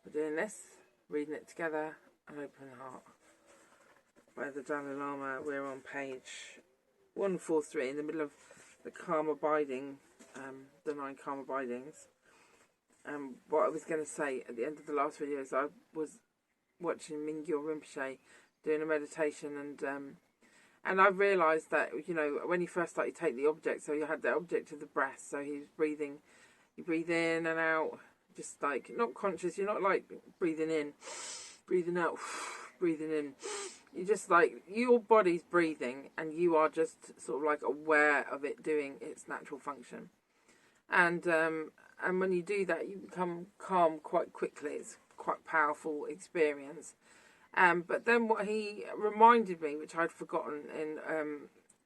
We're doing this, reading it together, an open heart. By the Dalai Lama. We're on page 143 in the middle of the calm abiding, the 9 calm abidings. What I was going to say at the end of the last video is I was watching Mingyur Rinpoche doing a meditation, and I realised that, you know, when he first started, you take the object, so you had the object of the breath, so he was breathing, you breathe in and out, just like, not conscious, you're not like breathing in, breathing out, breathing in, you just like, your body's breathing, and you are just sort of like aware of it doing its natural function. And when you do that, you become calm quite quickly. It's quite a powerful experience. But then what he reminded me, which I'd forgotten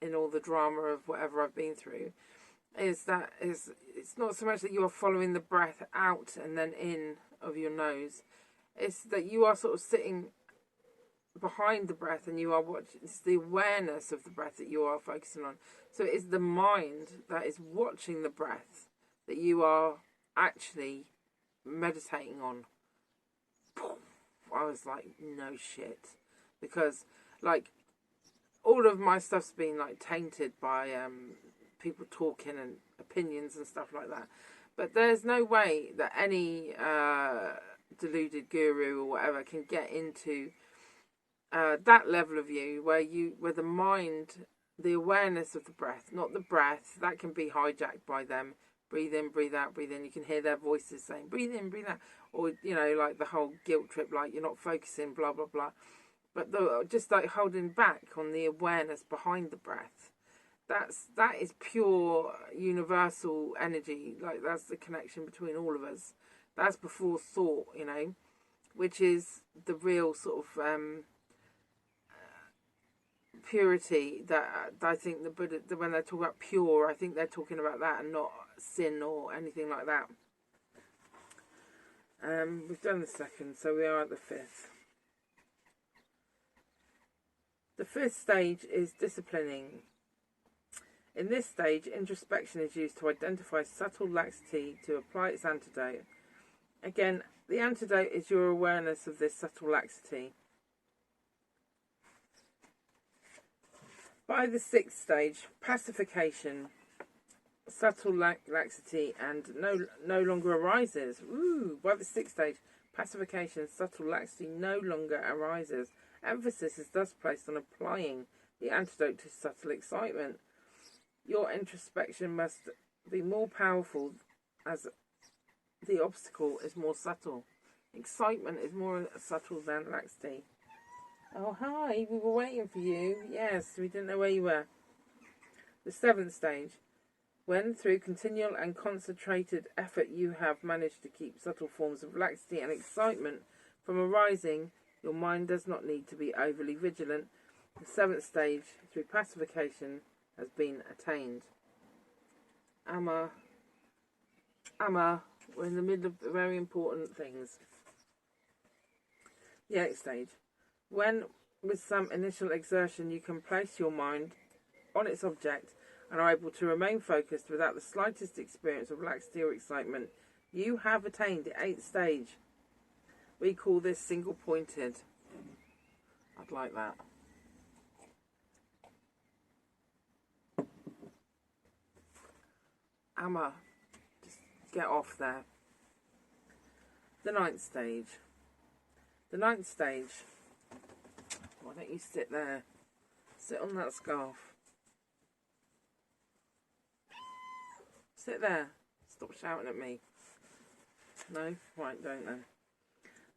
in all the drama of whatever I've been through, is that it's not so much that you are following the breath out and then in of your nose. It's that you are sort of sitting behind the breath, and you are watching. It's the awareness of the breath that you are focusing on. So it is the mind that is watching the breath that you are actually meditating on. I was like, no shit, because like all of my stuff's been like tainted by people talking and opinions and stuff like that. But there's no way that any deluded guru or whatever can get into that level of you where the mind, the awareness of the breath, not the breath, that can be hijacked by them. Breathe in, breathe out, breathe in. You can hear their voices saying, breathe in, breathe out. Or, you know, like the whole guilt trip, like you're not focusing, blah, blah, blah. But just like holding back on the awareness behind the breath. That is pure universal energy. Like that's the connection between all of us. That's before thought, you know, which is the real sort of purity that I think the Buddha, when they talk about pure, I think they're talking about that and not sin or anything like that. We've done the second, so we are at the fifth. The fifth stage is disciplining. In this stage, introspection is used to identify subtle laxity to apply its antidote. Again, the antidote is your awareness of this subtle laxity. By the sixth stage, pacification, subtle laxity and no longer arises. By the sixth stage, pacification, subtle laxity no longer arises. Emphasis is thus placed on applying the antidote to subtle excitement. Your introspection must be more powerful as the obstacle is more subtle. Excitement is more subtle than laxity. Oh, hi, we were waiting for you. Yes, we didn't know where you were. The seventh stage. When through continual and concentrated effort you have managed to keep subtle forms of laxity and excitement from arising, your mind does not need to be overly vigilant. The seventh stage, through pacification, has been attained. Amma, we're in the middle of very important things. The eighth stage. When, with some initial exertion, you can place your mind on its object and are able to remain focused without the slightest experience of laxity or excitement, you have attained the eighth stage. We call this single-pointed. I'd like that. Amma, just get off there. The ninth stage. The ninth stage. Why don't you sit there? Sit on that scarf. Sit there. Stop shouting at me. No? Right, don't then.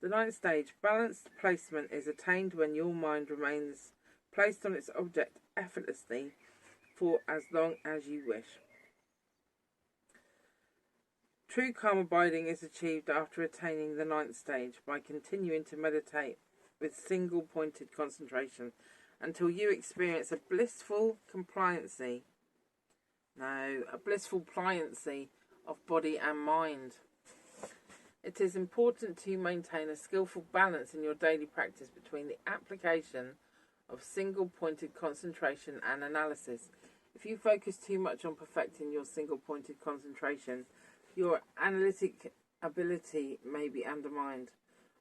The ninth stage. Balanced placement is attained when your mind remains placed on its object effortlessly for as long as you wish. True calm abiding is achieved after attaining the ninth stage by continuing to meditate with single-pointed concentration until you experience a blissful compliancy. No, a blissful pliancy of body and mind. It is important to maintain a skillful balance in your daily practice between the application of single-pointed concentration and analysis. If you focus too much on perfecting your single-pointed concentration, your analytic ability may be undermined.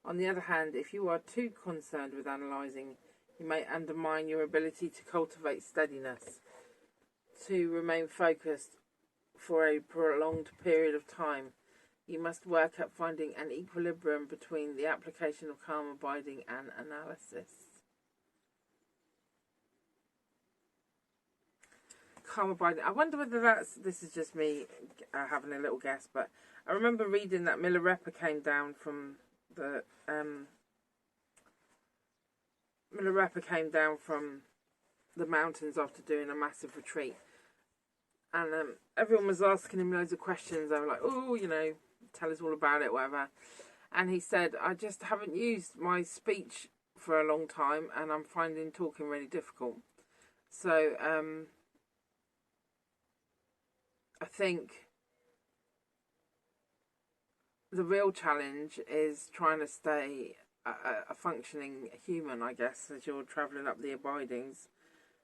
On the other hand, if you are too concerned with analysing, you may undermine your ability to cultivate steadiness, to remain focused for a prolonged period of time. You must work at finding an equilibrium between the application of calm abiding and analysis. Calm abiding. I wonder whether this is just me having a little guess, but I remember reading that Milarepa came down from the mountains after doing a massive retreat, and everyone was asking him loads of questions. They were like, "Oh, tell us all about it, whatever." And he said, "I just haven't used my speech for a long time, and I'm finding talking really difficult." So I think the real challenge is trying to stay a functioning human, I guess, as you're travelling up the abidings,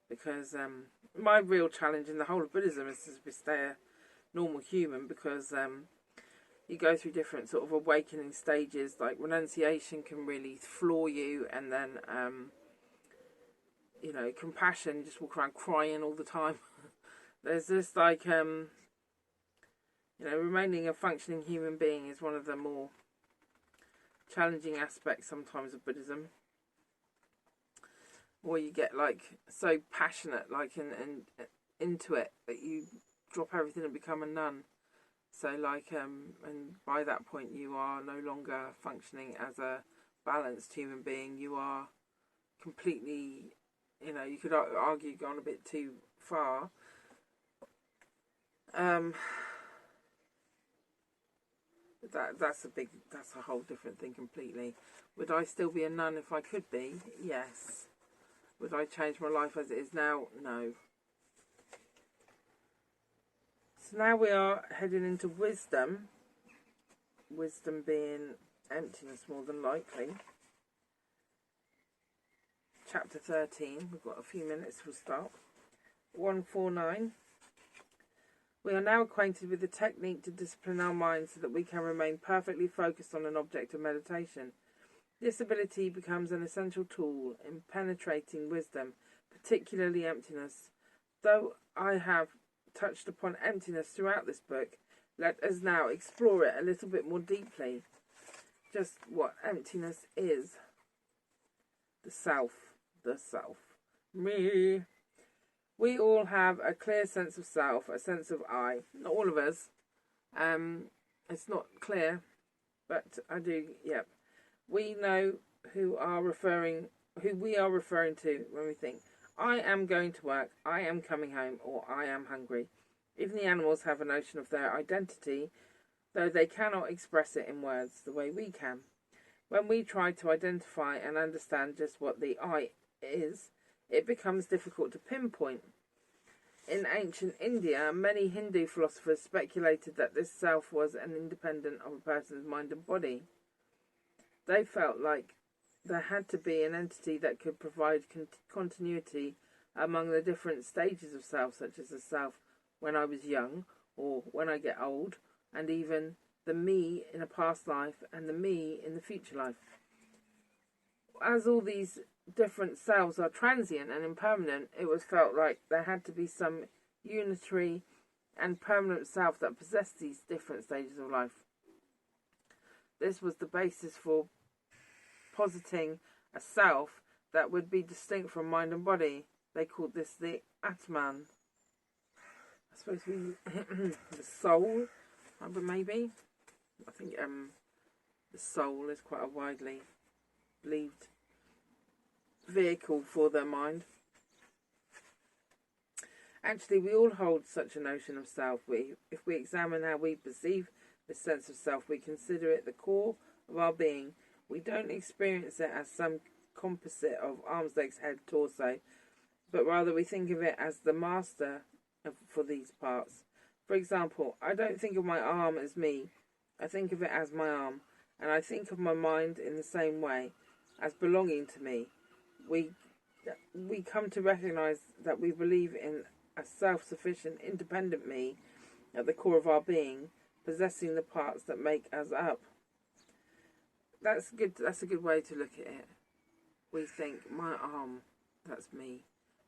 because my real challenge in the whole of Buddhism is to stay a normal human, because you go through different sort of awakening stages. Like renunciation can really floor you, and then compassion, you just walk around crying all the time. There's this like remaining a functioning human being is one of the more challenging aspects sometimes of Buddhism, or you get like so passionate, like and into it, that you drop everything and become a nun. So like and by that point you are no longer functioning as a balanced human being. You are completely, you could argue gone a bit too far. That's a whole different thing completely. Would I still be a nun if I could be? Yes. Would I change my life as it is now? No. So now we are heading into wisdom. Wisdom being emptiness, more than likely. Chapter 13. We've got a few minutes, we'll start. 149. We are now acquainted with the technique to discipline our minds so that we can remain perfectly focused on an object of meditation. This ability becomes an essential tool in penetrating wisdom, particularly emptiness. Though I have touched upon emptiness throughout this book, let us now explore it a little bit more deeply. Just what emptiness is. The self. Me. We all have a clear sense of self, a sense of I. Not all of us. It's not clear, but I do. Yep. We know who we are referring to when we think, I am going to work, I am coming home, or I am hungry. Even the animals have a notion of their identity, though they cannot express it in words the way we can. When we try to identify and understand just what the I is, it becomes difficult to pinpoint. In ancient India, many Hindu philosophers speculated that this self was an independent of a person's mind and body. They felt like there had to be an entity that could provide continuity among the different stages of self, such as the self when I was young, or when I get old, and even the me in a past life and the me in the future life. As all these different selves are transient and impermanent, it was felt like there had to be some unitary and permanent self that possessed these different stages of life. This was the basis for positing a self that would be distinct from mind and body. They called this the Atman. I suppose the soul, maybe. I think the soul is quite a widely believed vehicle for their mind. Actually, we all hold such a notion of self. If we examine how we perceive this sense of self, we consider it the core of our being. We don't experience it as some composite of arms, legs, head, torso, but rather we think of it as the master for these parts. For example, I don't think of my arm as me. I think of it as my arm, and I think of my mind in the same way, as belonging to me. We come to recognise that we believe in a self-sufficient, independent me at the core of our being, possessing the parts that make us up. that's good. That's a good way to look at it. We think my arm, that's me.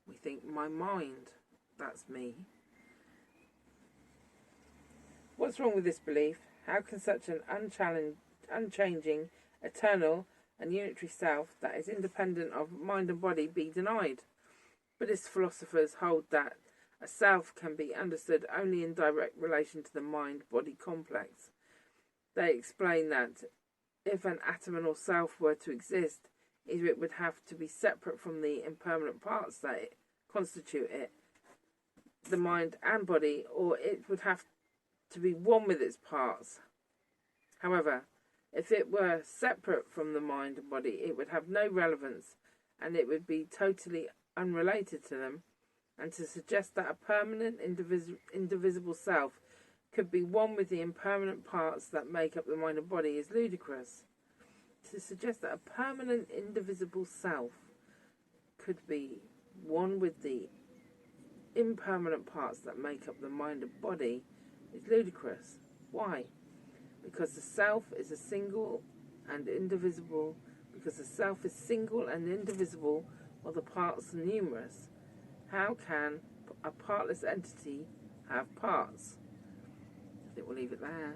We think my mind, that's me. What's wrong with this belief? How can such an unchanging, eternal, and unitary self that is independent of mind and body be denied? Buddhist philosophers hold that a self can be understood only in direct relation to the mind-body complex. They explain that if an atominal self were to exist, either it would have to be separate from the impermanent parts that constitute it, the mind and body, or it would have to be one with its parts. However, if it were separate from the mind and body, it would have no relevance and it would be totally unrelated to them, and to suggest that a permanent indivisible self could be one with the impermanent parts that make up the mind and body is ludicrous. To suggest that a permanent indivisible self could be one with the impermanent parts that make up the mind and body is ludicrous. Why? Because the self is a single and indivisible. Because the self is single and indivisible, while the parts are numerous. How can a partless entity have parts? I think we'll leave it there.